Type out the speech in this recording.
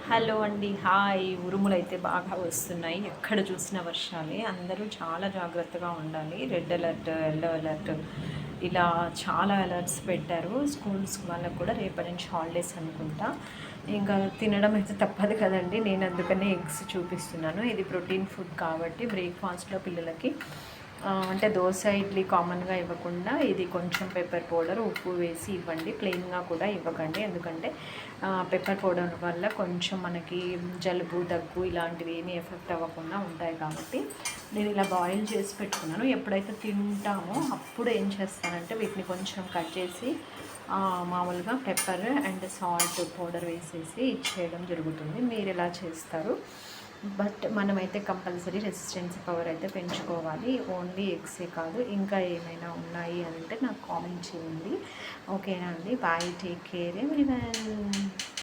Hello అండి, hi. ఉరుములు అయితే బాగా వస్తున్నాయి. ఎక్కడ చూసిన వర్షాలే. అందరూ చాలా జాగ్రత్తగా ఉండాలి. రెడ్ అలర్ట్, ఎల్లో అలర్ట్, ఇలా చాలా అలర్ట్స్ పెట్టారు. స్కూల్స్ వాళ్ళకు కూడా రేపటి నుంచి హాలిడేస్ అనుకుంటా. ఇంకా తినడం అయితే తప్పదు కదండి. నేను అందుకనే ఎగ్స్ చూపిస్తున్నాను. ఇది ప్రోటీన్ ఫుడ్ కాబట్టి బ్రేక్ఫాస్ట్లో పిల్లలకి అంటే దోశ ఇడ్లీ కామన్గా ఇవ్వకుండా ఇది కొంచెం పెప్పర్ పౌడర్ ఉప్పు వేసి ఇవ్వండి. ప్లెయిన్గా కూడా ఇవ్వకండి, ఎందుకంటే పెప్పర్ పౌడర్ వల్ల కొంచెం మనకి జలుబు దగ్గు ఇలాంటివి ఏమీ ఎఫెక్ట్ అవ్వకుండా ఉంటాయి. కాబట్టి నేను ఇలా బాయిల్ చేసి పెట్టుకున్నాను. ఎప్పుడైతే తింటామో అప్పుడు ఏం చేస్తానంటే వీటిని కొంచెం కట్ చేసి మామూలుగా పెప్పర్ అండ్ సాల్ట్ పౌడర్ వేసేసి ఇచ్చేయడం జరుగుతుంది. మీరు ఎలా చేస్తారు? బట్ మనమైతే కంపల్సరీ రెసిస్టెన్స్ పవర్ అయితే పెంచుకోవాలి. ఓన్లీ ఎగ్సే కాదు, ఇంకా ఏమైనా ఉన్నాయి అంటే నాకు కామెంట్ చేయండి. ఓకేనా అండి? Bye, take care everyone.